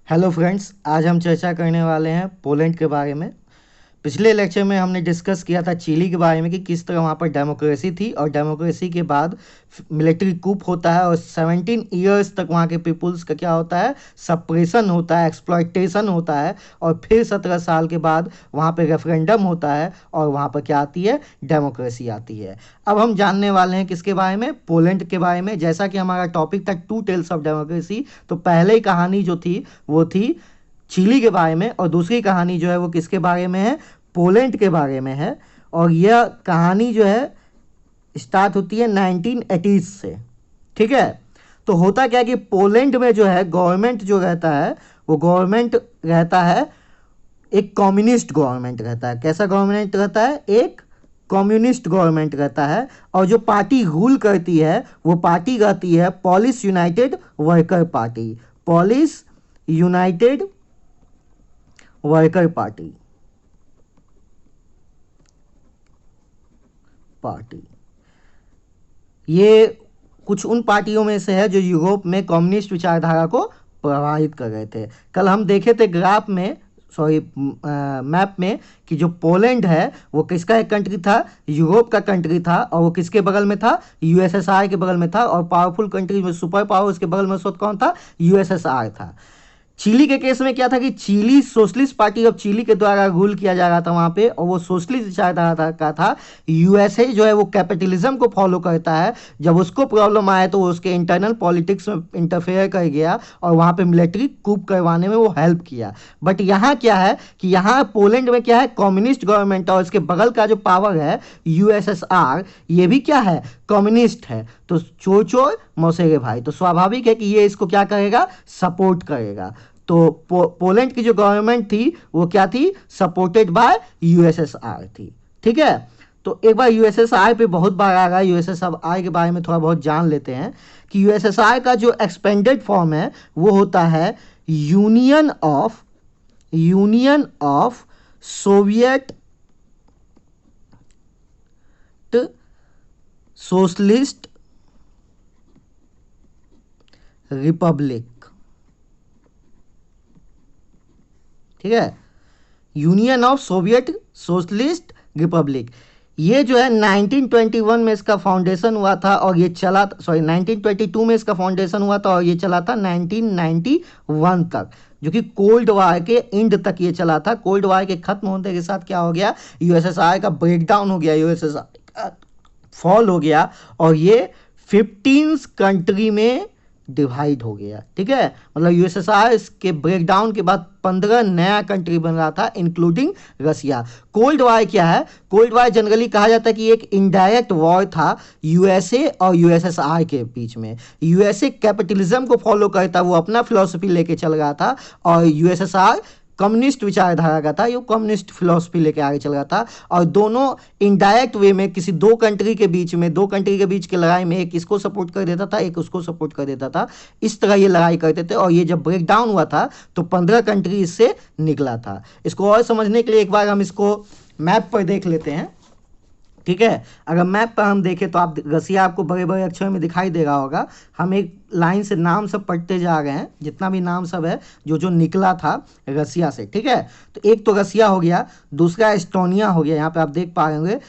Hello friends, आज हम चर्चा करने वाले हैं पोलैंड के बारे में। पिछले लेक्चर में हमने डिस्कस किया था चिली के बारे में कि किस तरह वहाँ पर डेमोक्रेसी थी और डेमोक्रेसी के बाद मिलिट्री कूप होता है और 17 ईयर्स तक वहाँ के पीपुल्स का क्या होता है, सप्रेशन होता है, एक्सप्लॉयटेशन होता है। और फिर 17 साल के बाद वहाँ पे रेफरेंडम होता है और वहाँ पर क्या आती है, डेमोक्रेसी आती है। अब हम जानने वाले हैं किसके बारे में, पोलैंड के बारे में। जैसा कि हमारा टॉपिक था टू टेल्स ऑफ डेमोक्रेसी, तो पहले ही कहानी जो थी वो थी चिली के बारे में और दूसरी कहानी जो है वो किसके बारे में है, पोलैंड के बारे में है। और यह कहानी जो है स्टार्ट होती है 1980s से। ठीक है, तो होता क्या है कि पोलैंड में जो है गवर्नमेंट जो रहता है वो गवर्नमेंट रहता है, एक कम्युनिस्ट गवर्नमेंट रहता है। कैसा गवर्नमेंट रहता है, एक कम्युनिस्ट गवर्नमेंट रहता है। और जो पार्टी रूल करती है वो पार्टी रहती है Polish United worker party, Polish United worker party party. ये कुछ उन पार्टियों में से है जो यूरोप में कम्युनिस्ट विचारधारा को प्रभावित कर रहे थे। कल हम देखे थे ग्राफ में, सॉरी मैप में, कि जो पोलैंड है वो किसका एक कंट्री था, यूरोप का कंट्री था। और वो किसके बगल में था, यूएसएसआर के बगल में था। और पावरफुल कंट्री में सुपर पावर उसके बगल में उस वक्त कौन था, यूएसएसआर था। चिली के केस में क्या था कि Chile socialist party of Chile के द्वारा रूल किया जा रहा था वहां पे, और वो सोशलिस्ट विचारधारा का था। यूएसए जो है वो कैपिटलिज्म को फॉलो करता है। जब उसको प्रॉब्लम आया तो वो उसके इंटरनल पॉलिटिक्स में इंटरफेयर कर गया और वहां पे मिलिट्री कूप करवाने में वो हेल्प किया। बट यहाँ क्या है कि यहाँ पोलैंड में क्या है, कम्युनिस्ट गवर्नमेंट और इसके बगल का जो पावर है यूएसएसआर, ये भी क्या है, कम्युनिस्ट है। तो चोर चोर मौसेरे भाई, तो स्वाभाविक है कि ये इसको क्या करेगा, सपोर्ट करेगा। तो पोलैंड की जो गवर्नमेंट थी वो क्या थी, सपोर्टेड बाय यूएसएसआर थी। ठीक है, तो एक बार यूएसएसआर पे बहुत बार आ रहा है, यूएसएसआर के बारे में थोड़ा बहुत जान लेते हैं कि यूएसएसआर का जो एक्सपेंडेड फॉर्म है वो होता है union of Soviet socialist Republic. ठीक है, union of Soviet socialist Republic. ये जो है 1921 में इसका फाउंडेशन हुआ था और ये चला, सॉरी 1922 में इसका फाउंडेशन हुआ था और ये चला था 1991 तक, जो कि कोल्ड वार के एंड तक ये चला था। कोल्ड वार के खत्म होने के साथ क्या हो गया, यूएसएसआर का ब्रेकडाउन हो गया, यूएसएसआर का फॉल हो गया और ये 15 कंट्री में डिवाइड हो गया। ठीक है, मतलब यूएसएसआर के ब्रेकडाउन के बाद 15 नया कंट्री बन रहा था, इंक्लूडिंग रसिया। कोल्ड वार क्या है, कोल्ड वार जनरली कहा जाता है कि एक इनडायरेक्ट वॉर था यूएसए और यूएसएसआर के बीच में। यूएसए कैपिटलिज्म को फॉलो करता, वो अपना फिलॉसफी लेके चल रहा था, और यूएसएसआर कम्युनिस्ट विचारधारा का था, ये कम्युनिस्ट फिलोसफी लेके आगे चल रहा था। और दोनों इनडायरेक्ट वे में किसी दो कंट्री के बीच में, दो कंट्री के बीच की लड़ाई में एक इसको सपोर्ट कर देता था, एक उसको सपोर्ट कर देता था। इस तरह ये लड़ाई करते थे और ये जब ब्रेक डाउन हुआ था तो 15 कंट्री इससे निकला था। इसको और समझने के लिए एक बार हम इसको मैप पर देख लेते हैं। ठीक है, अगर मैप पर हम देखें तो आप रसिया आपको बड़े बड़े अक्षर में दिखाई दे रहा होगा। हम एक लाइन से नाम सब पढ़ते जा रहे हैं, जितना भी नाम सब है जो जो निकला था रसिया से। ठीक है, तो एक तो रसिया हो गया, दूसरा एस्टोनिया हो गया, यहाँ पे आप देख पा रहे होंगे।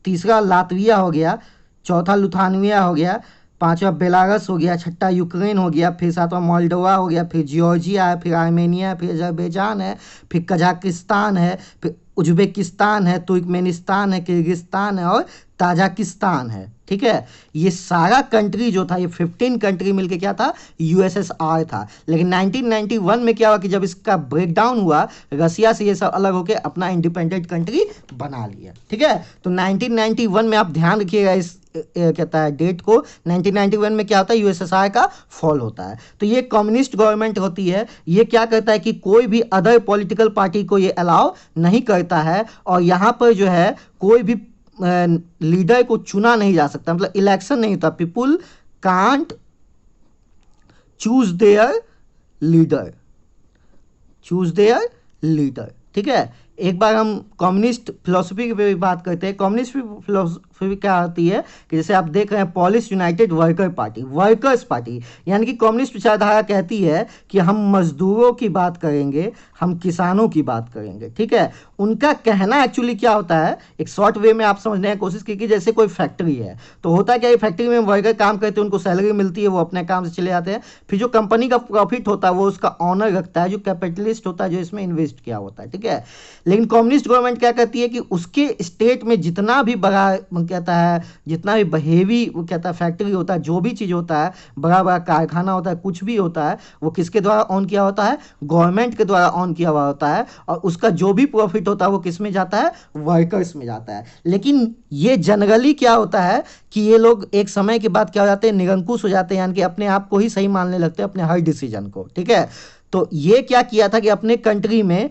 तीसरा लातविया हो गया, चौथा लुथानिया हो गया, पांचवा बेलारस हो गया, छठा यूक्रेन हो गया, फिर सातवां मोल्डोवा हो गया, फिर जॉर्जिया है, फिर आर्मेनिया है, फिर अजरबैजान है, फिर कजाकिस्तान है, फिर उज्बेकिस्तान है, तुर्कमेनिस्तान है, किर्गिस्तान है और ताजिकिस्तान है। ठीक है, ये सारा कंट्री जो था, ये 15 कंट्री मिलके क्या था, यूएसएसआर था। लेकिन 1991 में क्या हुआ कि जब इसका ब्रेकडाउन हुआ, रसिया से ये सब अलग होकर अपना इंडिपेंडेंट कंट्री बना लिया। ठीक है, तो 1991 में आप ध्यान रखिएगा इस कहता है डेट को। 1991 में क्या होता है, यूएसएसआर का फॉल होता है। तो ये कम्युनिस्ट गवर्नमेंट होती है, ये क्या करता है कि कोई भी अदर पॉलिटिकल पार्टी को ये अलाउ नहीं करता है। और यहाँ पर जो है कोई भी लीडर को चुना नहीं जा सकता, मतलब इलेक्शन नहीं होता। People can't choose there leader, choose there leader. ठीक है, एक बार हम कम्युनिस्ट फिलोसफी पे भी बात करते हैं। कम्युनिस्ट फिलोसफी क्या होती है कि जैसे आप देख रहे हैं Polish United worker party, workers party, यानी कि कम्युनिस्ट विचारधारा कहती है कि हम मजदूरों की बात करेंगे, हम किसानों की बात करेंगे, ठीक है। उनका कहना एक्चुअली क्या होता है, एक शॉर्ट वे में आप समझने की कोशिश की कि जैसे कोई फैक्ट्री है, तो होता क्या है, फैक्ट्री में वर्कर काम करते हैं, उनको सैलरी मिलती है, वो अपने काम से चले जाते हैं, फिर जो कंपनी का प्रॉफिट होता है वो उसका ऑनर रखता है, जो कैपिटलिस्ट होता है, जो इसमें इन्वेस्ट किया होता है, ठीक है। लेकिन कम्युनिस्ट गवर्नमेंट क्या कहती है कि उसके स्टेट में जितना भी बड़ा कहता है, जितना भी हेवी वो कहता है फैक्ट्री होता है, जो भी चीज़ होता है, बड़ा बड़ा कारखाना होता है, कुछ भी होता है, वो किसके द्वारा ऑन किया होता है, गवर्नमेंट के द्वारा ऑन किया हुआ होता है, और उसका जो भी प्रॉफिट होता है वो किस में जाता है, वर्कर्स में जाता है। लेकिन ये जनरली क्या होता है कि ये लोग एक समय के बाद क्या हो जाते हैं, निरंकुश हो जाते हैं, यानी कि अपने आप को ही सही मानने लगते हैं, अपने हर डिसीजन को, ठीक है। तो ये क्या किया था कि अपने कंट्री में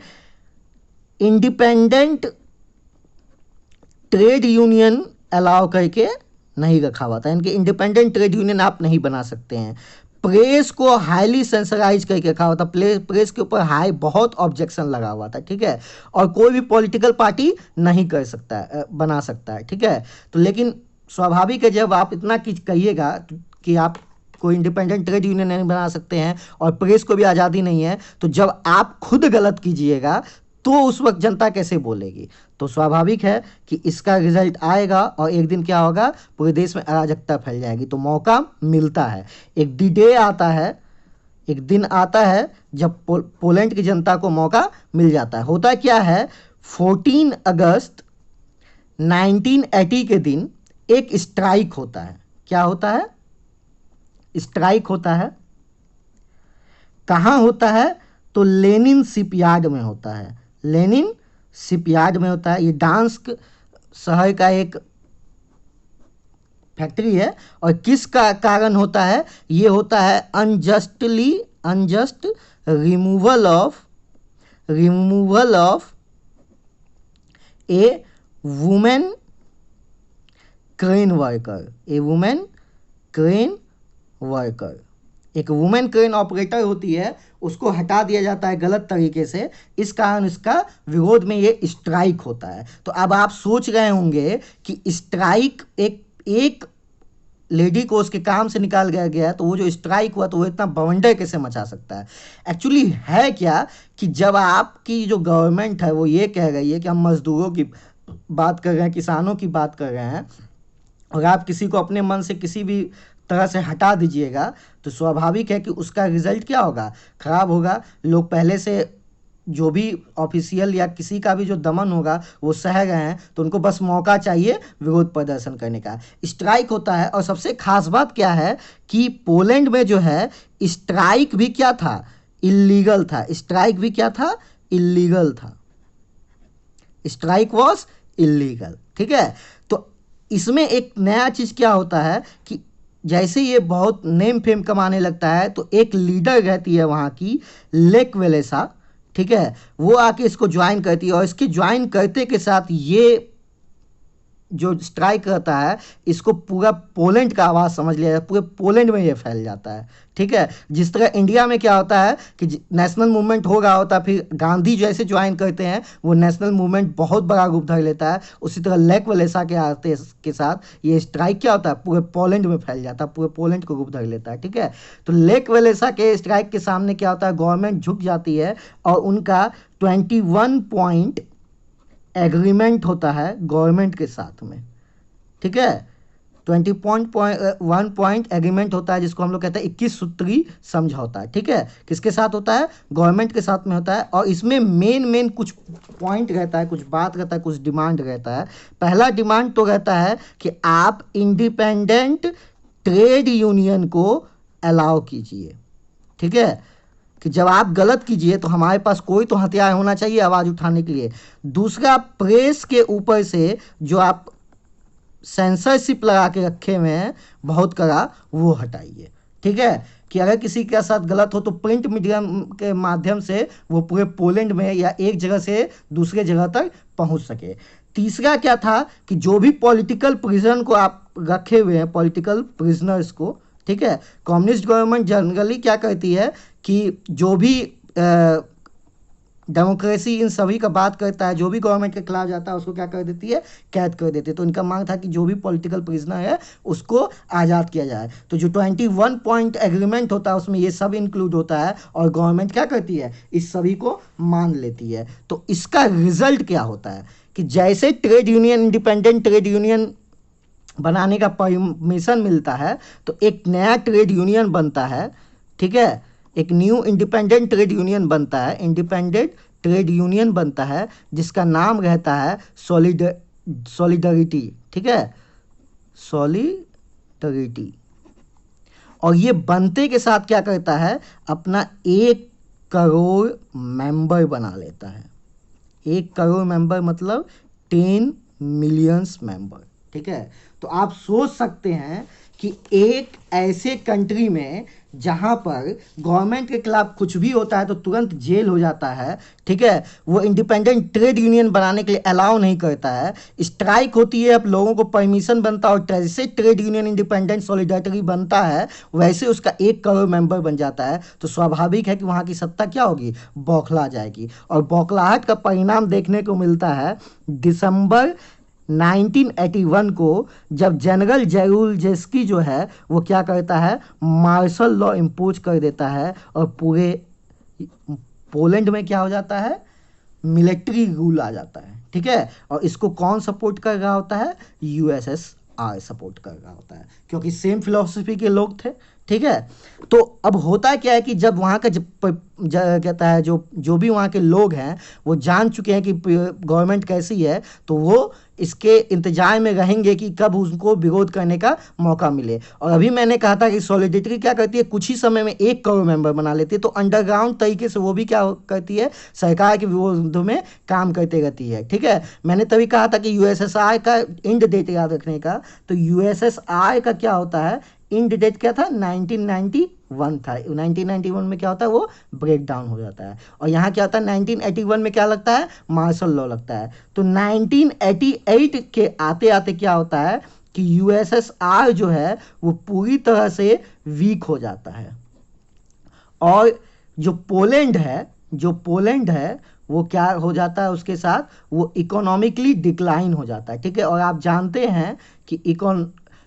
इंडिपेंडेंट ट्रेड यूनियन अलाउ करके नहीं रखा हुआ था, यानी कि इंडिपेंडेंट ट्रेड यूनियन आप नहीं बना सकते हैं। प्रेस को हाईली सेंसराइज करके रखा हुआ था, प्रेस के ऊपर हाई बहुत ऑब्जेक्शन लगा हुआ था, ठीक है। और कोई भी पॉलिटिकल पार्टी नहीं कर सकता है, बना सकता है, ठीक है। तो लेकिन स्वाभाविक है जब आप इतना कहिएगा कि आप कोई इंडिपेंडेंट ट्रेड यूनियन नहीं बना सकते हैं और प्रेस को भी आज़ादी नहीं है, तो जब आप खुद गलत कीजिएगा तो उस वक्त जनता कैसे बोलेगी। तो स्वाभाविक है कि इसका रिजल्ट आएगा और एक दिन क्या होगा, पूरे देश में अराजकता फैल जाएगी। तो मौका मिलता है, एक डी डे आता है, एक दिन आता है जब पोलैंड की जनता को मौका मिल जाता है। होता क्या है, 14 अगस्त 1980 के दिन एक स्ट्राइक होता है। क्या होता है, स्ट्राइक होता है। कहाँ होता है, तो लेनिन शिपयार्ड में होता है, लेनिन शिपयार्ड में होता है। ये डांस्क शहर का एक फैक्ट्री है। और किस का कारण होता है, ये होता है unjust removal of A women crane worker, A women crane worker. एक वुमेन क्रेन ऑपरेटर होती है, उसको हटा दिया जाता है गलत तरीके से, इस कारण इसका विरोध में ये स्ट्राइक होता है। तो अब आप सोच रहे होंगे कि स्ट्राइक एक लेडी को उसके काम से निकाल गया है, तो वो जो स्ट्राइक हुआ तो वो इतना बवंडर कैसे मचा सकता है। एक्चुअली है क्या कि जब आपकी जो गवर्नमेंट है वो ये कह रही है कि हम मजदूरों की बात कर रहे हैं, किसानों की बात कर रहे हैं, और आप किसी को अपने मन से किसी भी तरह से हटा दीजिएगा, तो स्वाभाविक है कि उसका रिजल्ट क्या होगा, खराब होगा। लोग पहले से जो भी ऑफिशियल या किसी का भी जो दमन होगा वो सह गए हैं, तो उनको बस मौका चाहिए विरोध प्रदर्शन करने का। स्ट्राइक होता है। और सबसे खास बात क्या है कि पोलैंड में जो है स्ट्राइक भी क्या था, इलीगल था। स्ट्राइक भी क्या था, इलीगल था। स्ट्राइक वॉज इलीगल, ठीक है। तो इसमें एक नया चीज़ क्या होता है कि जैसे ये बहुत नेम फेम कमाने लगता है, तो एक लीडर रहती है वहाँ की, लेक वेलेसा, ठीक है, वो आके इसको ज्वाइन करती है। और इसके ज्वाइन करते के साथ ये जो स्ट्राइक रहता है, इसको पूरा पोलैंड का आवाज़ समझ लिया जाता है, पूरे पोलैंड में ये फैल जाता है, ठीक है। जिस तरह इंडिया में क्या होता है कि नेशनल मूवमेंट हो रहा होता है, फिर गांधी जैसे ज्वाइन करते हैं, वो नेशनल मूवमेंट बहुत बड़ा रूप धर लेता है, उसी तरह लेक वलेसा के आते के साथ ये स्ट्राइक क्या होता है, पूरे पोलैंड में फैल जाता है, पूरे पोलैंड को रूप धर लेता है, ठीक है। तो लेक वलेसा के स्ट्राइक के सामने क्या होता है, गवर्नमेंट झुक जाती है और उनका 21 पॉइंट एग्रीमेंट होता है गवर्नमेंट के साथ में, ठीक है। 21 पॉइंट एग्रीमेंट होता है, जिसको हम लोग कहते हैं 21 सूत्री समझौता, ठीक है। किसके साथ होता है, गवर्नमेंट के साथ में होता है। और इसमें मेन कुछ पॉइंट रहता है, कुछ बात रहता है, कुछ डिमांड रहता है। पहला डिमांड तो रहता है कि आप इंडिपेंडेंट ट्रेड यूनियन को अलाउ कीजिए, ठीक है, कि जब आप गलत कीजिए तो हमारे पास कोई तो हथियार होना चाहिए आवाज़ उठाने के लिए। दूसरा, प्रेस के ऊपर से जो आप सेंसरशिप लगा के रखे हुए हैं बहुत कड़ा, वो हटाइए, ठीक है, कि अगर किसी के साथ गलत हो तो प्रिंट मीडियम के माध्यम से वो पूरे पोलैंड में या एक जगह से दूसरे जगह तक पहुंच सके। तीसरा क्या था कि जो भी पॉलिटिकल प्रिजन को आप रखे हुए हैं, पॉलिटिकल प्रिजनर्स को, ठीक है, कम्युनिस्ट गवर्नमेंट जनरली क्या कहती है कि जो भी डेमोक्रेसी इन सभी का बात करता है। जो भी गवर्नमेंट के खिलाफ जाता है उसको क्या कर देती है, कैद कर देती है। तो इनका मांग था कि जो भी पॉलिटिकल प्रिजनर है उसको आज़ाद किया जाए। तो जो 21 पॉइंट एग्रीमेंट होता है उसमें ये सब इंक्लूड होता है और गवर्नमेंट क्या करती है, इस सभी को मान लेती है। तो इसका रिजल्ट क्या होता है कि जैसे trade union, independent trade union बनाने का परमिशन मिलता है तो एक नया ट्रेड यूनियन बनता है। ठीक है, एक न्यू इंडिपेंडेंट ट्रेड यूनियन बनता है, इंडिपेंडेंट ट्रेड यूनियन बनता है जिसका नाम रहता है सॉलिडरिटी। ठीक है, सॉलिडरिटी। और ये बनते के साथ क्या करता है, अपना 1 करोड़ मेंबर बना लेता है। 1 करोड़ मेंबर मतलब 10 मिलियंस मेंबर। ठीक है, तो आप सोच सकते हैं कि एक ऐसे कंट्री में जहां पर गवर्नमेंट के खिलाफ कुछ भी होता है तो तुरंत जेल हो जाता है। ठीक है, वो इंडिपेंडेंट ट्रेड यूनियन बनाने के लिए अलाउ नहीं करता है, स्ट्राइक होती है, अब लोगों को परमिशन बनता है और जैसे ट्रेड यूनियन इंडिपेंडेंट सॉलिडरिटी बनता है वैसे उसका 1 करोड़ मेंबर बन जाता है। तो स्वाभाविक है कि वहाँ की सत्ता क्या होगी, बौखला जाएगी। और बौखलाहट का परिणाम देखने को मिलता है दिसंबर 1981 को, जब जनरल जेरुलस्की जो है वो क्या करता है, मार्शल लॉ इम्पोज कर देता है और पूरे पोलैंड में क्या हो जाता है, मिलिट्री रूल आ जाता है। ठीक है, और इसको कौन सपोर्ट कर रहा होता है, यूएसएसआर सपोर्ट कर रहा होता है, क्योंकि सेम फिलोसफी के लोग थे। ठीक है, तो अब होता क्या है कि जब वहाँ का कहता है जो जो भी वहाँ के लोग हैं वो जान चुके हैं कि गवर्नमेंट कैसी है, तो वो इसके इंतजार में रहेंगे कि कब उनको विरोध करने का मौका मिले। और अभी मैंने कहा था कि सॉलिडरिटी क्या करती है, कुछ ही समय में 1 करोड़ मेंबर बना लेती है। तो अंडरग्राउंड तरीके से वो भी क्या करती है, सरकार के विरोध में काम करते रहती है। ठीक है, मैंने तभी कहा था कि यूएसएसआर का इंड डेट याद रखने का। तो यूएसएसआर का क्या होता है, इंड डेट क्या था, 1991 था। 1991 में क्या होता है, वो ब्रेक डाउन हो जाता है। और यहाँ क्या होता है, 1981 में क्या लगता है, मार्शल लॉ लगता है। तो 1988 के आते आते क्या होता है कि यूएसएसआर जो है वो पूरी तरह से वीक हो जाता है। और जो पोलैंड है वो क्या हो जाता है, उसके साथ वो इकोनॉमिकली डिक्लाइन हो जाता है। ठीक है, और आप जानते हैं कि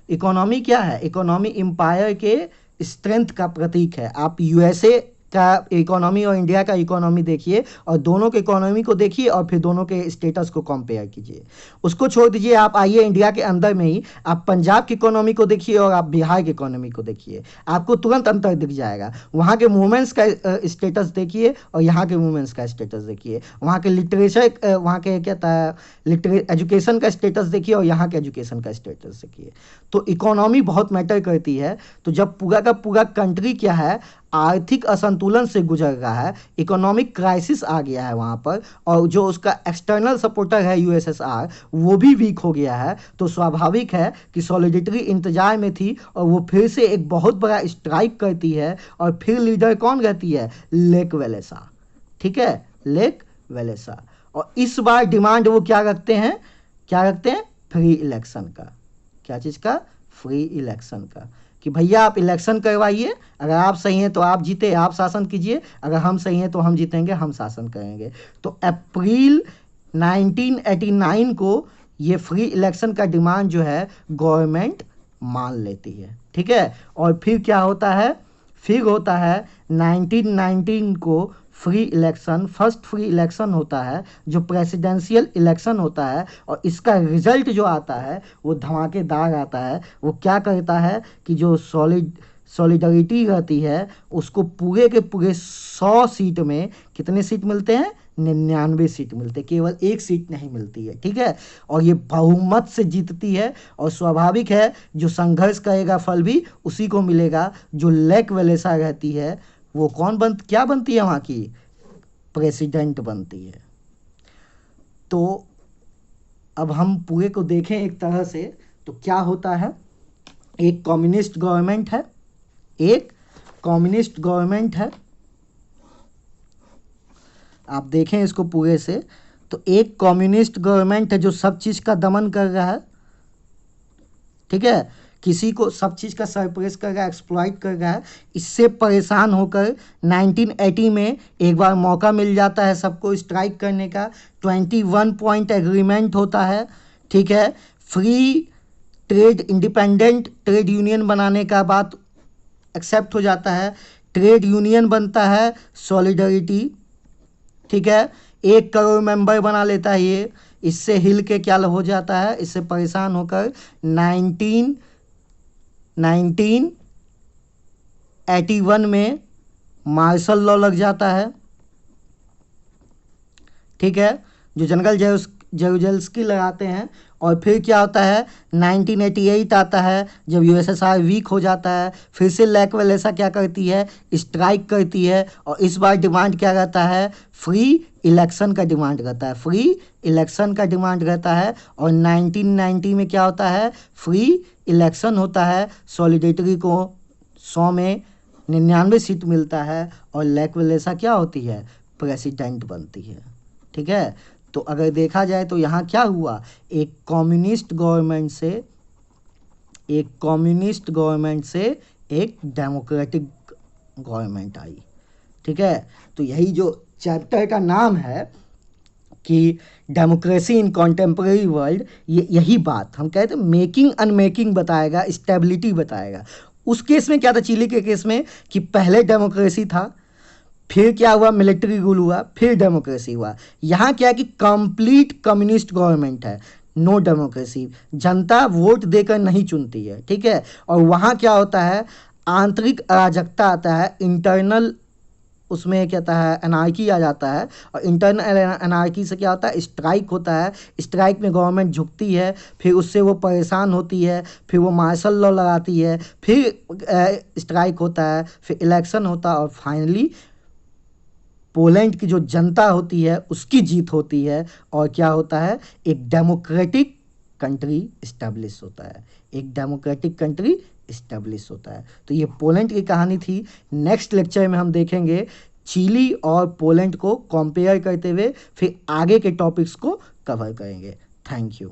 इकोनॉमी क्या है, इकोनॉमी एम्पायर के स्ट्रेंथ का प्रतीक है। आप यूएसए का इकोनॉमी और इंडिया का इकोनॉमी देखिए और दोनों के इकोनॉमी को देखिए और फिर दोनों के स्टेटस को कंपेयर कीजिए। उसको छोड़ दीजिए, आप आइए इंडिया के अंदर में ही आप पंजाब की इकोनॉमी को देखिए और आप बिहार की इकोनॉमी को देखिए, आपको तुरंत अंतर दिख जाएगा। वहाँ के वुमेंस का स्टेटस देखिए और यहाँ के वुमेंस का स्टेटस देखिए, वहाँ के लिटरेचर, वहाँ के क्या था, एजुकेशन का स्टेटस देखिए और यहाँ के एजुकेशन का स्टेटस देखिए। तो इकोनॉमी बहुत मैटर करती है। तो जब पूरा का पूरा कंट्री क्या है, आर्थिक असंतुलन से गुजर रहा है, इकोनॉमिक क्राइसिस आ गया है वहाँ पर, और जो उसका एक्सटर्नल सपोर्टर है यूएसएसआर वो भी वीक हो गया है, तो स्वाभाविक है कि सॉलिडरिटी इंतजार में थी और वो फिर से एक बहुत बड़ा स्ट्राइक करती है। और फिर लीडर कौन रहती है, लेक वेलेसा। ठीक है, लेक वेलेसा। और इस बार डिमांड वो क्या रखते हैं, फ्री इलेक्शन का। क्या चीज़ का, फ्री इलेक्शन का, कि भैया आप इलेक्शन करवाइए, अगर आप सही हैं तो आप जीते, आप शासन कीजिए, अगर हम सही हैं तो हम जीतेंगे, हम शासन करेंगे। तो अप्रैल 1989 को ये फ्री इलेक्शन का डिमांड जो है गवर्नमेंट मान लेती है। ठीक है, और फिर क्या होता है, फिर होता है 1919 को free election, first free election होता है जो प्रेसिडेंशियल इलेक्शन होता है। और इसका रिजल्ट जो आता है वो धमाकेदार आता है। वो क्या करता है कि जो सॉलिडरिटी रहती है उसको पूरे के पूरे 100 सीट में कितने सीट मिलते हैं, 99 सीट मिलते हैं, केवल 1 सीट नहीं मिलती है। ठीक है, और ये बहुमत से जीतती है। और स्वाभाविक है जो संघर्ष करेगा फल भी उसी को मिलेगा। जो लेक वेलेसा रहती है वो क्या बनती है, वहाँ की प्रेसिडेंट बनती है। तो अब हम पूरे को देखें एक तरह से तो क्या होता है, एक कम्युनिस्ट गवर्नमेंट है, आप देखें इसको पूरे से तो एक कम्युनिस्ट गवर्नमेंट है जो सब चीज़ का दमन कर रहा है। ठीक है, किसी को सब चीज़ का सरप्रेस कर रहा है, एक्सप्लॉइट कर रहा है। इससे परेशान होकर 1980 में एक बार मौका मिल जाता है सबको स्ट्राइक करने का। 21 पॉइंट एग्रीमेंट होता है, ठीक है। Free trade, independent trade union बनाने का बात एक्सेप्ट हो जाता है। ट्रेड यूनियन बनता है सॉलिडरिटी, ठीक है। 1 करोड़ मेंबर बना लेता है ये। इससे हिल के क्या हो जाता है, इससे परेशान होकर 1981 में मार्शल लॉ लग जाता है, ठीक है, जो जनरल जेरुजलस्की लगाते हैं। और फिर क्या होता है, 1988 आता है जब यूएसएसआर वीक हो जाता है। फिर से लैक वालेसा क्या करती है, स्ट्राइक करती है। और इस बार डिमांड क्या रहता है, फ्री इलेक्शन का डिमांड रहता है, फ्री इलेक्शन का डिमांड रहता है। और 1990 में क्या होता है, फ्री इलेक्शन होता है। सॉलिडेरिटी को 100 में 99 सीट मिलता है और लैक वालेसा क्या होती है, प्रेसिडेंट बनती है, ठीक है। तो अगर देखा जाए तो यहाँ क्या हुआ, एक कम्युनिस्ट गवर्नमेंट से एक डेमोक्रेटिक गवर्नमेंट आई, ठीक है। तो यही जो चैप्टर का नाम है कि डेमोक्रेसी इन कॉन्टेम्परेरी वर्ल्ड, ये यही बात हम कहते हैं, मेकिंग अनमेकिंग बताएगा, स्टेबिलिटी बताएगा। उस केस में क्या था, चिली के केस में, कि पहले डेमोक्रेसी था, फिर क्या हुआ, मिलिट्री रूल हुआ, फिर डेमोक्रेसी हुआ। यहाँ क्या है कि कंप्लीट कम्युनिस्ट गवर्नमेंट है, नो डेमोक्रेसी, जनता वोट देकर नहीं चुनती है, ठीक है। और वहाँ क्या होता है, आंतरिक अराजकता आता है, इंटरनल उसमें क्या होता है, एनार्की आ जाता है। और इंटरनल एनार्की से क्या होता है, स्ट्राइक होता है। स्ट्राइक में गवर्नमेंट झुकती है, फिर उससे वो परेशान होती है, फिर वो मार्शल लॉ लगाती है, फिर स्ट्राइक होता है, फिर इलेक्शन होता है, और फाइनली पोलैंड की जो जनता होती है उसकी जीत होती है। और क्या होता है, एक डेमोक्रेटिक कंट्री इस्टेब्लिश होता है, एक डेमोक्रेटिक कंट्री इस्टेब्लिश होता है। तो ये पोलैंड की कहानी थी। नेक्स्ट लेक्चर में हम देखेंगे चिली और पोलैंड को कंपेयर करते हुए, फिर आगे के टॉपिक्स को कवर करेंगे। Thank you.